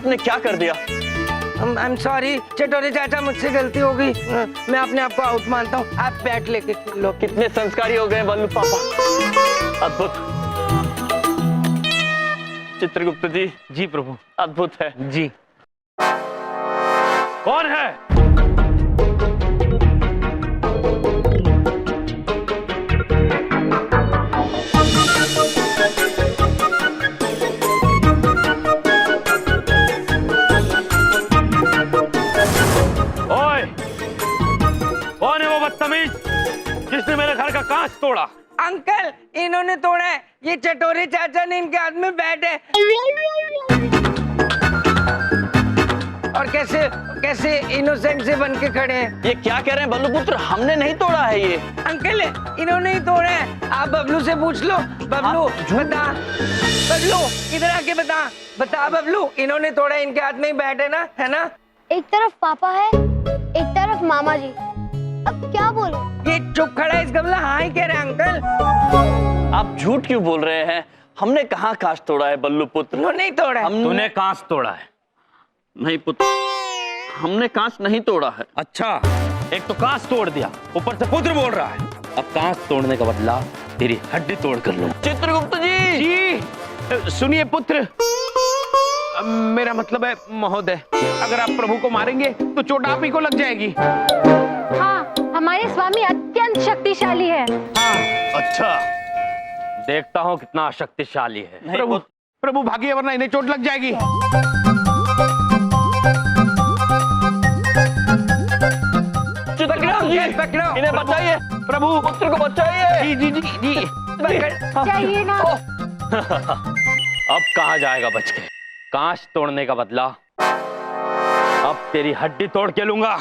आपने क्या कर दिया? आई एम सॉरी चटोरे चाचा, मुझसे गलती हो गई। मैं अपने आप को आउट मानता हूँ। आप बैट लेके लो। कितने संस्कारी हो गए बल्लू पापा, अद्भुत। चित्रगुप्त जी। जी प्रभु। अद्भुत है जी। कौन है? ओए, कौन है वो बदतमीज जिसने मेरे घर का कांच तोड़ा? अंकल, इन्होंने तोड़ा है। ये चटोरे चाचा ने इनके हाथ में बैट है। और कैसे कैसे इनोसेंट से बन के खड़े हैं। ये क्या कह रहे हैं बल्लू पुत्र? हमने नहीं तोड़ा है ये। अंकल, इन्होंने ही तोड़ा है। आप बबलू से पूछ लो। बबलू बता, बबलू इधर आके बता, बता बबलू, इन्होंने तोड़ा है। इनके हाथ में ही बैट है ना, है ना? एक तरफ पापा है, एक तरफ मामा जी। अब क्या बोलूं? ये चुप खड़ा है इस गमला। हाँ ही कह रहे हैं अंकल। आप झूठ क्यों बोल रहे हैं? हमने कहाँ कांच तोड़ा है बल्लू पुत्र? इन्होंने ही तोड़ा है। तूने कांच तोड़ा है? नहीं पुत्र, हमने कांच नहीं तोड़ा है। अच्छा, एक तो कांच तोड़ दिया, ऊपर से पुत्र बोल रहा है। अब कांच तोड़ने का बदला तेरी हड्डी तोड़ कर लूं। चित्रगुप्त जी। जी सुनिए पुत्र, मेरा मतलब है महोदय, अगर आप प्रभु को मारेंगे तो चोट आप ही को लग जाएगी। हाँ, हमारे स्वामी अत्यंत शक्तिशाली है। अच्छा, देखता हूँ कितना शक्तिशाली है। प्रभु प्रभु भागिए वरना इन्हें चोट लग जाएगी। चित्रगुप्त जी, पकड़ो। इन्हें बचाइए, प्रभु पुत्र को बचाइए। जी जी जी जी। चाहिए ना। अब कहाँ जाएगा बच के? कांच तोड़ने का बदला अब तेरी हड्डी तोड़ के लूंगा।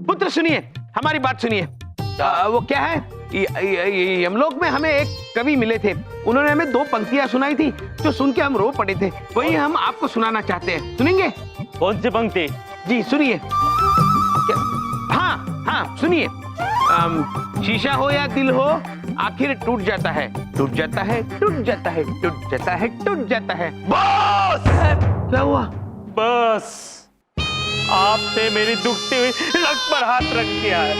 पुत्र सुनिए, हमारी बात सुनिए। वो क्या है, यमलोक में हमें एक कवि मिले थे। उन्होंने हमें 2 पंक्तियां सुनाई थी जो सुन के हम रो पड़े थे। वही हम आपको सुनाना चाहते हैं, सुनेंगे? कौन सी पंक्ति? जी सुनिए। हाँ हाँ सुनिए। शीशा हो या दिल हो, आखिर टूट जाता है, टूट जाता है, टूट जाता है, टूट जाता है, टूट जाता है। बस! क्या हुआ? बस, आपने मेरी दुखती हुई रग पर हाथ रख दिया है।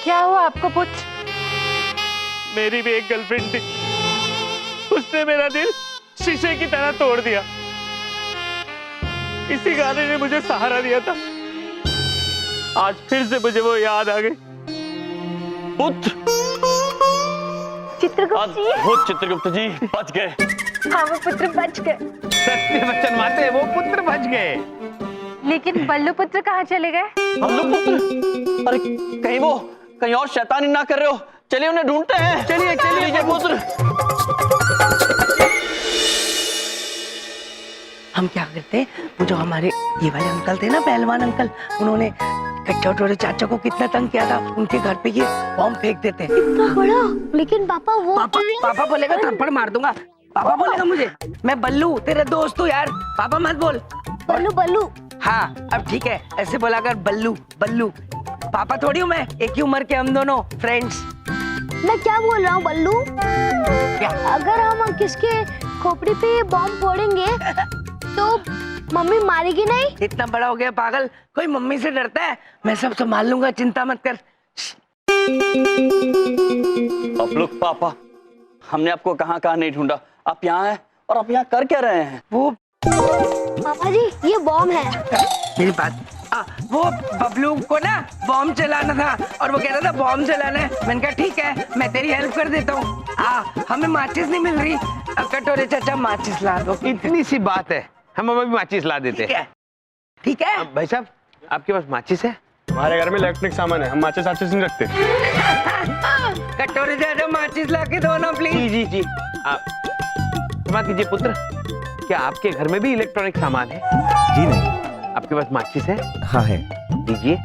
क्या हुआ आपको पुत्र? मेरी भी एक गर्लफ्रेंड थी, उसने मेरा दिल शीशे की तरह तोड़ दिया। इसी गाने ने मुझे सहारा दिया था। आज फिर से मुझे वो याद आ गई। पुत्र, चित्रगुप्त जी। अद्भुत चित्रगुप्त जी, बच गए। हाँ, वो पुत्र बच गए। सत्य वचन माते, वो पुत्र बच गए। लेकिन बल्लू पुत्र कहाँ चले गए? बल्लू पुत्र, अरे कहीं वो कहीं और शैतानी ना कर रहे हो। चलिए उन्हें ढूंढते हैं। चलिए चलिए पुत्र। हम क्या करते, वो जो हमारे ये वाले अंकल थे ना, पहलवान अंकल, उन्होंने चटोरे चाचा को कितना तंग किया था, उनके घर पे ये बॉम्ब फेंक देते। इतना बड़ा? लेकिन पापा वो पापा बोलेगा थप्पड़ मार दूंगा। पापा बोलेगा मुझे, मैं बल्लू तेरे दोस्त हूँ यार, पापा मत बोल। बल्लू बल्लू। हाँ अब ठीक है, ऐसे बोला कर, बल्लू बल्लू। पापा थोड़ी हूँ मैं, एक ही उम्र के हम दोनों फ्रेंड्स। मैं क्या बोल रहा हूँ बल्लू? क्या? अगर हम किसके खोपड़ी पे बॉम्ब फोड़ेंगे तो मम्मी मारेगी नहीं? इतना बड़ा हो गया पागल, कोई मम्मी से डरता है? मैं सब संभाल लूंगा, चिंता मत कर। अब लोग पापा, हमने आपको कहाँ कहाँ नहीं ढूंढा। आप यहाँ हैं और आप यहाँ कर क्या रहे हैं? वो पापा जी, ये बॉम्ब है। मेरी बात, वो बबलू को ना बॉम्ब चलाना था और वो कह रहा था बॉम्ब चलाना है। मैंने कहा ठीक है, मैं तेरी हेल्प कर देता हूँ। हमें माचिस नहीं मिल रही, कटोरे चाचा माचिस ला दो। इतनी सी बात है, हम अभी माचिस ला देते हैं। ठीक है। भाई साहब, आपके पास माचिस है? हमारे घर में इलेक्ट्रिक सामान है, हम माचिस आचिस नहीं रखते। कटोरे चाचा माचिस ला के दो ना प्लीज। जी जी जी। क्षमा कीजिए पुत्र, क्या आपके घर में भी इलेक्ट्रॉनिक सामान है? जी नहीं। आपके पास माचिस है? हाँ है। दीजिए।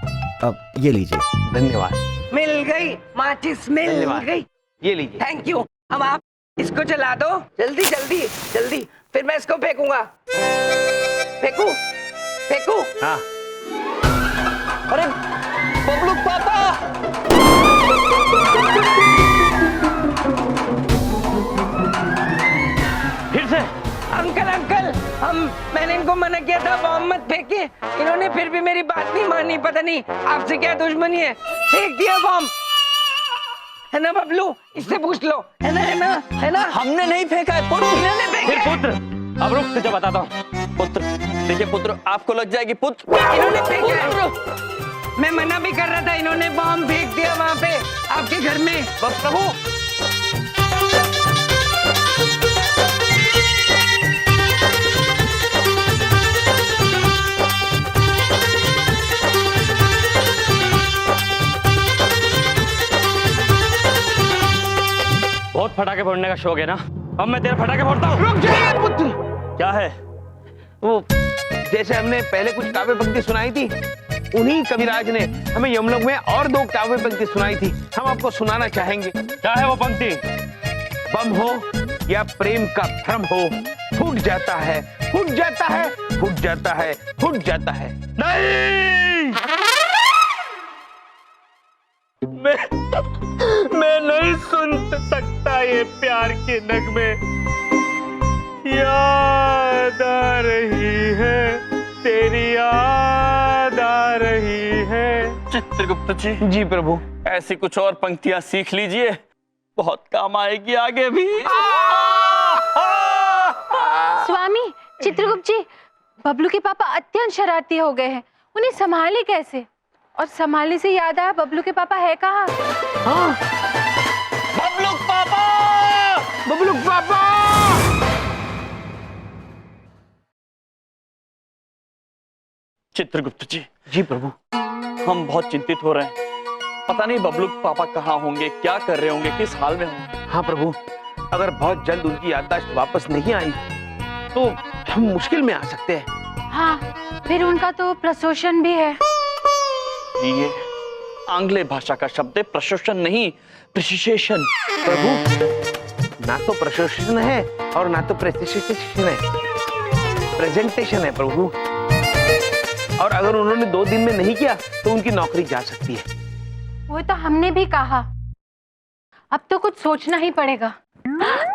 अब ये लीजिए। धन्यवाद। मिल गई माचिस, मिल धन्यवाद। गई। ये लीजिए। Thank you. अब आप इसको चला दो, जल्दी जल्दी जल्दी, फिर मैं इसको फेंकूंगा। फेंकू फेंकू। हाँ। अरे बबलू पापा, फिर से अंकल अंकल, मैंने इनको मना किया था बॉम्ब मत फेंके, इन्होंने फिर भी मेरी बात नहीं मानी। पता नहीं आपसे क्या दुश्मनी है, फेंक दिया बॉम्ब। है ना बबलू, इससे पूछ लो। है ना हमने नहीं फेंका है पुत्र। इन्होंने फिर फेंका। पुत्र, अब रुक तुझे बताता हूँ। पुत्र देखिए पुत्र, आपको लग जाएगी पुत्र। इन्होंने फेंका। मैं मना भी कर रहा था, इन्होंने बॉम्ब फेंक दिया वहाँ पे आपके घर में। प्रभु बहुत फटाके फोड़ने का शौक है ना, अब मैं तेरे फटाके फोड़ता हूँ। रुक जाइए पुत्र। क्या है? वो जैसे हमने पहले कुछ काव्य पंक्ति सुनाई थी, उन्हीं कविराज ने हमें यमलोक में और 2 काव्य पंक्ति सुनाई थी, हम आपको सुनाना चाहेंगे। क्या है वो पंक्ति? बम हो या प्रेम का भ्रम हो, फूट जाता है, फूट जाता है, फूट जाता है, फूट जाता है। नहीं, मैं नहीं सुन सकता ये प्यार के नगमे। याद आ रही है, तेरी याद आ रही है। चित्रगुप्त जी, जी प्रभु। ऐसी कुछ और पंक्तियां सीख लीजिए, बहुत काम आएगी आगे भी। स्वामी चित्रगुप्त जी, बबलू के पापा अत्यंत शरारती हो गए हैं, उन्हें संभाले कैसे? और संभालने से याद आया, बबलू के पापा है कहाँ? बबलू पापा! बबलू पापा! चित्रगुप्त जी, जी प्रभु। हम बहुत चिंतित हो रहे हैं। पता नहीं बबलू पापा कहाँ होंगे, क्या कर रहे होंगे, किस हाल में होंगे। हाँ प्रभु, अगर बहुत जल्द उनकी याददाश्त वापस नहीं आई तो हम मुश्किल में आ सकते हैं। हाँ, फिर उनका तो प्रशोषण भी है। ये आंग्ले भाषा का शब्द है, प्रशोषण नहीं, प्रिसिशन। प्रभु, ना तो प्रशोषण है और ना तो प्रेसिशन है, प्रेजेंटेशन है प्रभु। और अगर उन्होंने 2 दिन में नहीं किया तो उनकी नौकरी जा सकती है। वो तो हमने भी कहा, अब तो कुछ सोचना ही पड़ेगा।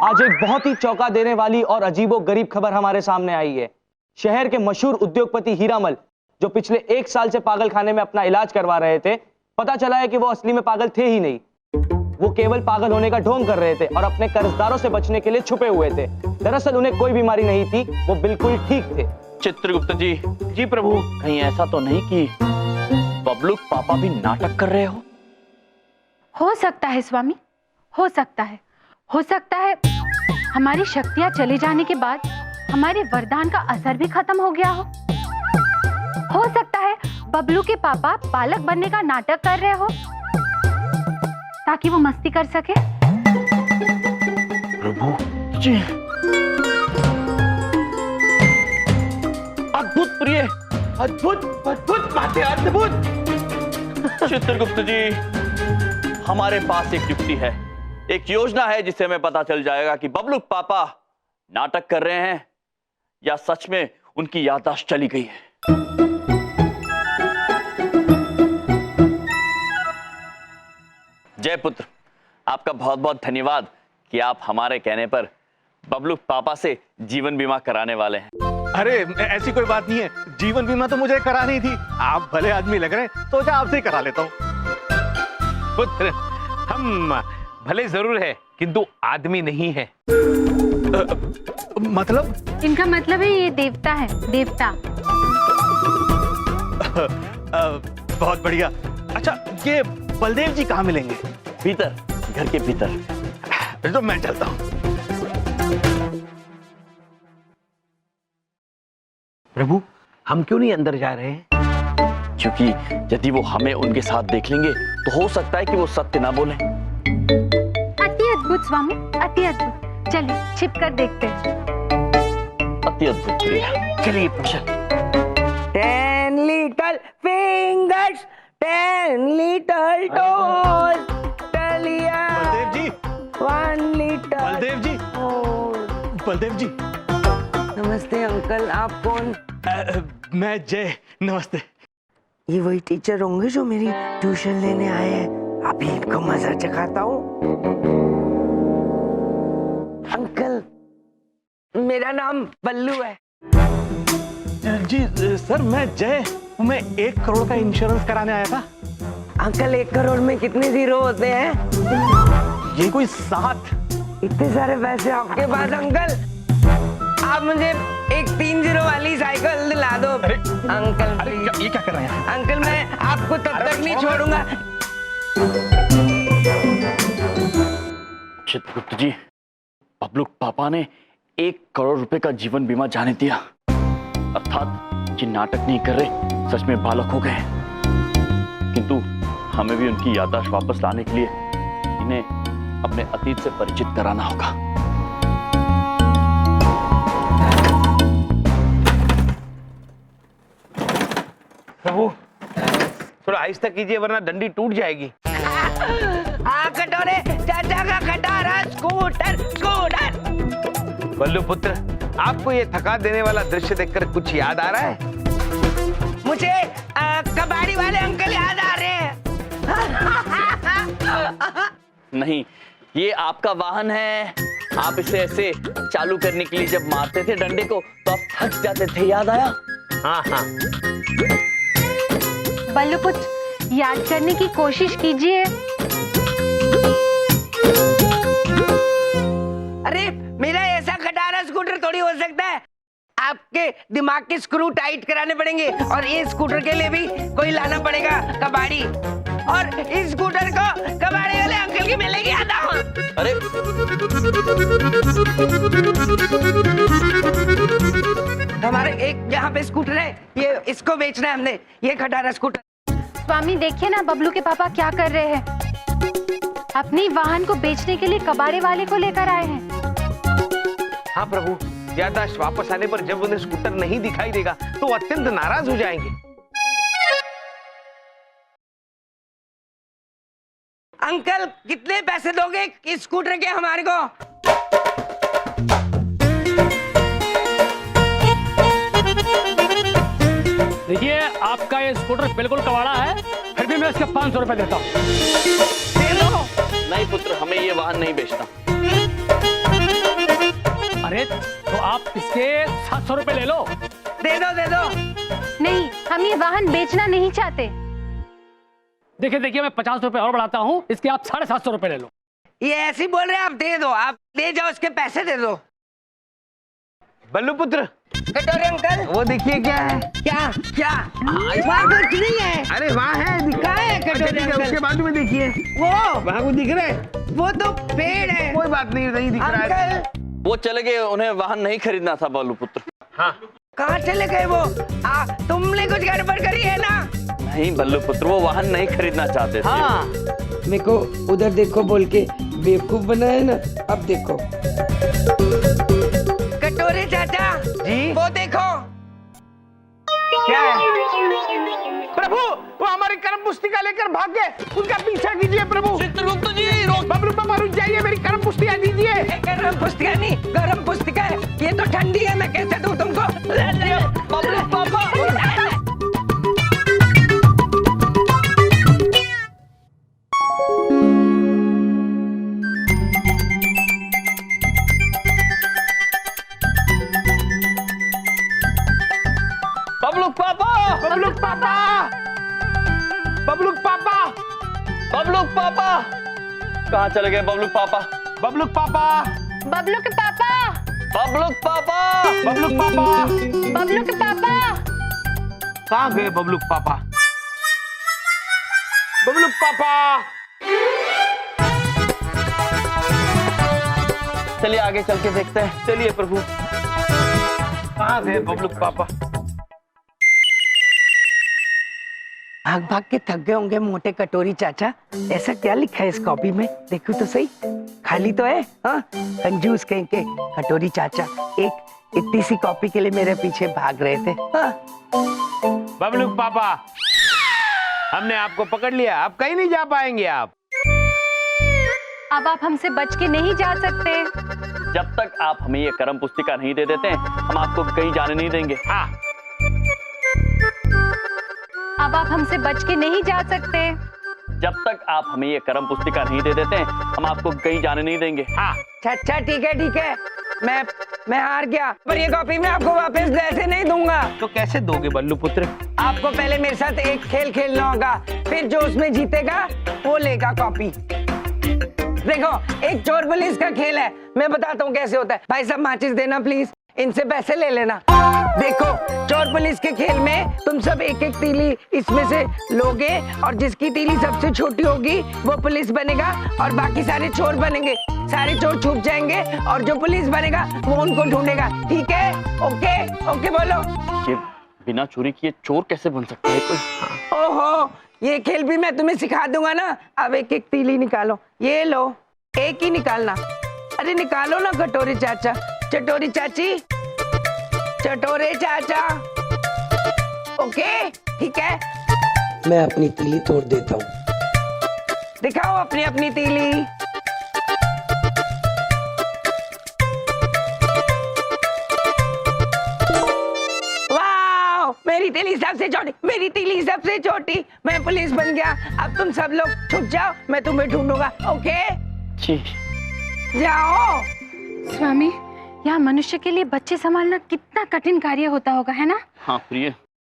आज एक बहुत ही चौंका देने वाली और अजीबोगरीब खबर हमारे सामने आई है। शहर के मशहूर उद्योगपति हीरामल, जो पिछले 1 साल से पागल खाने में अपना इलाज करवा रहे थे, पता चला है कि वो असली में पागल थे ही नहीं। वो केवल पागल होने का ढोंग कर रहे थे और अपने कर्जदारों से बचने के लिए छुपे हुए थे। दरअसल उन्हें कोई बीमारी नहीं थी, वो बिल्कुल ठीक थे। चित्रगुप्त जी, जी प्रभु। कहीं ऐसा तो नहीं कि बबलू पापा भी नाटक कर रहे हो सकता है स्वामी, हो सकता है। हो सकता है हमारी शक्तियां चले जाने के बाद हमारे वरदान का असर भी खत्म हो गया हो। हो सकता है बबलू के पापा बालक बनने का नाटक कर रहे हो ताकि वो मस्ती कर सके। प्रभु जी, अद्भुत प्रिय, अद्भुत, अद्भुत माते, अद्भुत। चित्रगुप्त जी, हमारे पास एक युक्ति है, एक योजना है जिससे हमें पता चल जाएगा कि बबलू पापा नाटक कर रहे हैं या सच में उनकी याददाश्त चली गई है। जय पुत्र, आपका बहुत बहुत धन्यवाद कि आप हमारे कहने पर बबलू पापा से जीवन बीमा कराने वाले हैं। अरे ऐसी कोई बात नहीं है, जीवन बीमा तो मुझे करानी थी। आप भले आदमी लग रहे हैं, सोचा आपसे ही करा लेता हूँ। पुत्र, हम भले जरूर है किंतु आदमी नहीं है। मतलब? इनका मतलब है ये देवता है, देवता। बहुत बढ़िया। अच्छा, ये बलदेव जी कहाँ मिलेंगे? भीतर, घर के भीतर। तो मैं चलता हूँ। प्रभु, हम क्यों नहीं अंदर जा रहे हैं? क्योंकि यदि वो हमें उनके साथ देख लेंगे तो हो सकता है कि वो सत्य ना बोले। अति अद्भुत स्वामी, अति अद्भुत। चलिए छिप कर देखते हैं। अति अद्भुत प्रिया, चलिए। 10 little fingers, 10 little toes, Talia, Baldev जी, 1 little बलदेव जी, toes। बलदेव जी। नमस्ते अंकल, आप कौन? मैं जय। नमस्ते। ये वही टीचर होंगे जो मेरी ट्यूशन लेने आए हैं। अभी इनको मजा चखाता हूँ। अंकल, मेरा नाम बल्लू है। जी सर, मैं 1 करोड़ का इंश्योरेंस कराने आया था। अंकल 1 करोड़ में कितने जीरो होते हैं? ये कोई 7। इतने सारे पैसे आपके पास अंकल? आप मुझे एक 3 जीरो वाली साइकिल दिला दो अंकल। अरे ये क्या कर रहे हैं? अंकल मैं आपको तब तक नहीं छोड़ूंगा। चित्रगुप्त जी, बबलू पापा ने 1 करोड़ रुपए का जीवन बीमा जाने दिया, अर्थात ये नाटक नहीं कर रहे, सच में बालक हो गए। किंतु हमें भी उनकी याददाश्त वापस लाने के लिए इन्हें अपने अतीत से परिचित कराना होगा। प्रभु, थोड़ा आहिस्ता कीजिए वरना डंडी टूट जाएगी। कटोरे चाचा का खटारा स्कूटर स्कूटर। बल्लू पुत्र, आपको ये थका देने वाला दृश्य देखकर कुछ याद आ रहा है? मुझे कबाड़ी वाले अंकल याद आ रहे हैं। नहीं, ये आपका वाहन है। आप इसे ऐसे चालू करने के लिए जब मारते थे डंडे को तो आप थक जाते थे, याद आया? हाँ हाँ। बल्लू पुत्र, याद करने की कोशिश कीजिए। अरे मेरा ऐसा खटारा स्कूटर थोड़ी हो सकता है। आपके दिमाग के स्क्रू टाइट कराने पड़ेंगे और ये स्कूटर के लिए भी कोई लाना पड़ेगा कबाड़ी, और इस स्कूटर को कबाड़ी वाले अंकल की मिलेगी आता। अरे हमारे एक यहाँ पे स्कूटर है, ये इसको बेचना है हमने, ये खटारा स्कूटर। स्वामी देखिए ना बबलू के पापा क्या कर रहे हैं। अपनी वाहन को बेचने के लिए कबाड़े वाले को लेकर आए हैं। हाँ प्रभु, याददाश्त वापस आने पर जब उन्हें स्कूटर नहीं दिखाई देगा तो अत्यंत नाराज हो जाएंगे। अंकल कितने पैसे दोगे इस स्कूटर के हमारे को? देखिए, आपका ये स्कूटर बिल्कुल कबाड़ा है, फिर भी मैं इसके 500 रुपए देता हूँ। दे दो। नहीं पुत्र, हमें ये वाहन नहीं बेचना। अरे तो आप इसके 700 रुपए ले लो। दे दो दे दो। नहीं, हम ये वाहन बेचना नहीं चाहते। देखिए देखिए, मैं 50 रुपए और बढ़ाता हूँ, इसके आप 750 रुपए ले लो। ये ऐसे ही बोल रहे हैं, आप दे दो, आप ले जाओ, उसके पैसे दे दो। बल्लू पुत्र, कटोरे अंकल, वो देखिए क्या है। क्या क्या? वहाँ कुछ नहीं है। अरे वहाँ है, कहाँ है कटोरे अंकल? उसके बाजू में देखिए, वो वहाँ को दिख रहे? वो तो पेड़ है। कोई बात नहीं, नहीं दिख रहा है। अंकल वो चले गए, उन्हें वाहन नहीं खरीदना था बबलू पुत्र। हाँ, कहाँ चले गए वो? तुमने कुछ गड़बड़ करी है ना? नहीं बल्लू पुत्र, वो वाहन नहीं खरीदना चाहते थे। हाँ, मेरे को उधर देखो बोल के बेवकूफ बनाया ना। अब देखो कटोरे चाचा जी? वो देखो क्या है? प्रभु, वो हमारी कर्म पुस्तिका लेकर भाग गए, उनका पीछा कीजिए प्रभु। चित्रगुप्त जी रोक। बबलू पापा रुक जाइए, मेरी कर्म पुस्तिका दीजिए। गरम पुस्तिका नहीं, गरम पुस्तिका है। ये तो ठंडी है, मैं कैसे दूं तुमको? बबलू पापा। बबलू पापा। बबलू पापा, बबलू पापा, बबलू पापा कहाँ चले गए? बबलू पापा। बबलू पापा, बबलू के पापा, बबलू पापा। बबलू पापा, बबलू के पापा। कहाँ गए बबलू पापा? बबलू पापा, चलिए आगे चल के देखते हैं। चलिए प्रभु। कहाँ गए बबलू पापा? भाग भाग के थक गए होंगे मोटे कटोरी चाचा। ऐसा क्या लिखा है इस कॉपी में? देखो तो सही, खाली तो है। हाँ, कंजूस कहीं के कटोरी चाचा एक इतनी सी कॉपी के लिए मेरे पीछे भाग रहे थे। हाँ। बबलू पापा, हमने आपको पकड़ लिया, आप कहीं नहीं जा पाएंगे। आप अब आप हमसे बच के नहीं जा सकते। जब तक आप हमें ये कर्म पुस्तिका नहीं दे देते हम आपको कहीं जाने नहीं देंगे। हाँ, अब आप हमसे बच के नहीं जा सकते। जब तक आप हमें ये कर्म पुस्तिका नहीं दे देते हम आपको कहीं जाने नहीं देंगे। हाँ, अच्छा ठीक है, मैं मैं हार गया, पर ये कॉपी मैं आपको वापस ऐसे नहीं दूंगा। तो कैसे दोगे बल्लू पुत्र? आपको पहले मेरे साथ एक खेल खेलना होगा, फिर जो उसमें जीतेगा वो लेगा कॉपी। देखो, एक चोर पुलिस का खेल है, मैं बताता हूँ कैसे होता है। भाई साहब माचिस देना प्लीज, इनसे पैसे ले लेना। देखो, चोर पुलिस के खेल में तुम सब एक एक तीली इसमें से लोगे और जिसकी तीली सबसे छोटी होगी वो पुलिस बनेगा और बाकी सारे चोर बनेंगे। सारे चोर छुप जाएंगे और जो पुलिस बनेगा वो उनको ढूंढेगा। ठीक है? ओके ओके बोलो। ये बिना चोरी किए चोर कैसे बन सकता है कोई? ओहो, ये खेल भी मैं तुम्हें सिखा दूंगा ना। अब एक एक तीली निकालो, ये लो, एक ही निकालना। अरे निकालो ना कटोरे चाचा, चटोरी चाची, चटोरे चाचा। ओके ठीक है, मैं अपनी तीली तोड़ देता हूँ। दिखाओ अपनी अपनी तीली। वाह, मेरी तीली सबसे छोटी, मेरी तीली सबसे छोटी। मैं पुलिस बन गया। अब तुम सब लोग छुप जाओ, मैं तुम्हें ढूंढूंगा। ओके जी। जाओ। स्वामी, यहाँ मनुष्य के लिए बच्चे संभालना कितना कठिन कार्य होता होगा, है ना? हाँ प्रिय,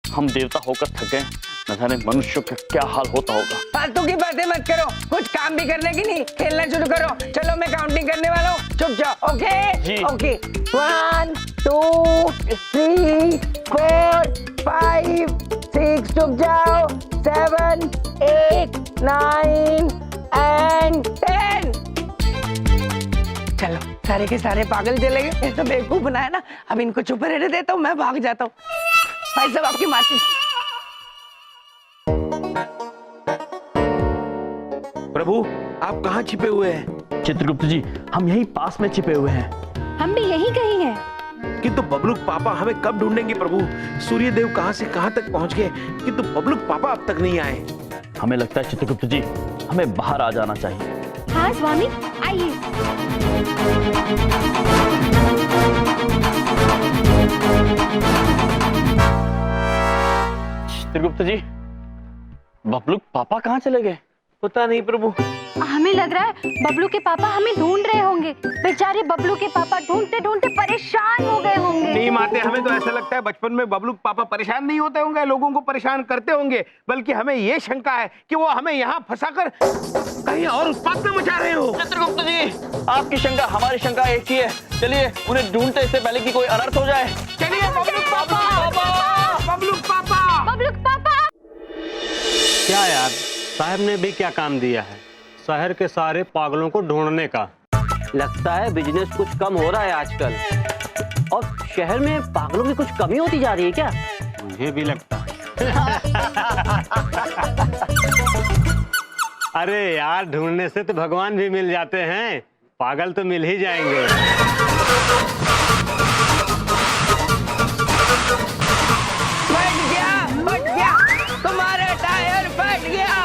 हम देवता होकर थक गए, न जाने मनुष्यों का क्या हाल होता होगा। फालतू की बातें मत करो, कुछ काम भी करने की नहीं, खेलना शुरू करो। चलो मैं काउंटिंग करने वाला हूँ, चुप जाओ। ओके जी। ओके, 1 2 3 4 5 6, चुप जाओ, 7 8 9 and 10। चलो, सारे के सारे पागल चले गए। ये तो बेवकूफ बनाया ना, अब इनको चुप रहने देता हूँ, मैं भाग जाता हूँ। भाई साहब आपकी माचिस। प्रभु, आप कहाँ छिपे हुए हैं? चित्रगुप्त जी, हम यहीं पास में छिपे हुए हैं। हम भी यही कहीं हैं। किंतु बबलूक पापा हमें कब ढूंढेंगे प्रभु? सूर्यदेव कहाँ से कहाँ तक पहुँच गए, किंतु बबलूक पापा अब तक नहीं आए। हमें लगता है चित्रगुप्त जी, हमें बाहर आ जाना चाहिए। हाँ स्वामी, आइए। चित्रगुप्त जी, बबलू पापा कहाँ चले गए? पता नहीं प्रभु। हमें लग रहा है बबलू के पापा हमें ढूंढ रहे होंगे। बेचारे बबलू के पापा ढूंढते ढूंढते परेशान हो गए होंगे। नहीं माते, हमें तो ऐसा लगता है बचपन में बबलूक पापा परेशान नहीं होते होंगे, लोगों को परेशान करते होंगे, बल्कि हमें ये शंका है कि वो हमें यहाँ फंसाकर कहीं और उत्पात में मचा रहे हो। चित्रगुप्त जी, आपकी शंका हमारी शंका एक ही है। चलिए उन्हें ढूंढते इससे पहले कि कोई अनर्थ हो जाए। चलिए बबलूक पापा, बबलूक पापा, बबलू के पापा। क्या यार, साहब ने भी क्या काम दिया है शहर के सारे पागलों को ढूंढने का। लगता है बिजनेस कुछ कम हो रहा है आजकल, और शहर में पागलों की कुछ कमी होती जा रही है क्या? मुझे भी लगता है। अरे यार, ढूंढने से तो भगवान भी मिल जाते हैं, पागल तो मिल ही जाएंगे। फट गया, तुम्हारा टायर फट गया।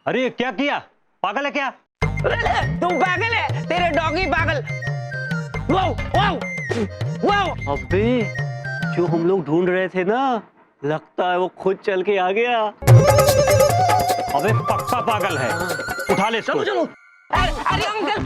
अरे क्या किया? पागल है क्या? तू पागल है, तेरे डॉगी पागल। Wow wow wow. अबे, जो हम लोग ढूंढ रहे थे ना, लगता है वो खुद चल के आ गया। अबे पक्का पागल है, उठा ले इसको। चलो चलो। अरे अंकल,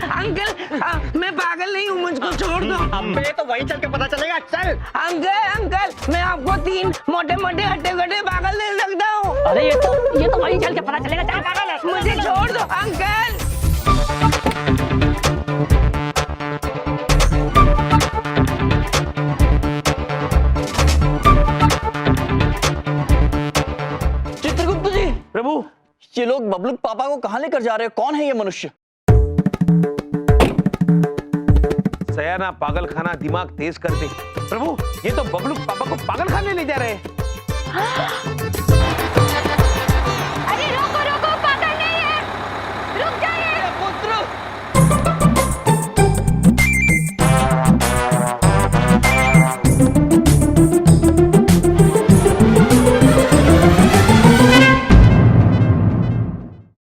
मैं पागल नहीं हूँ, मुझको छोड़ दो। अबे तो वहीं चल के पता चलेगा। चल। अंकल, मैं आपको 3 मोटे मोटे हट्टे कट्टे पागल दे सकता हूँ। अरे ये तो वहीं चल के पता चलेगा। चल पागल है। मुझे छोड़ दो अंकल। चित्रगुप्त जी, प्रभु, ये लोग बबलू पापा को कहाँ लेकर जा रहे हैं? कौन है ये मनुष्य? सयाना पागल खाना दिमाग तेज कर दे। प्रभु, ये तो बबलूक पापा को पागल खाने ले जा रहे हैं।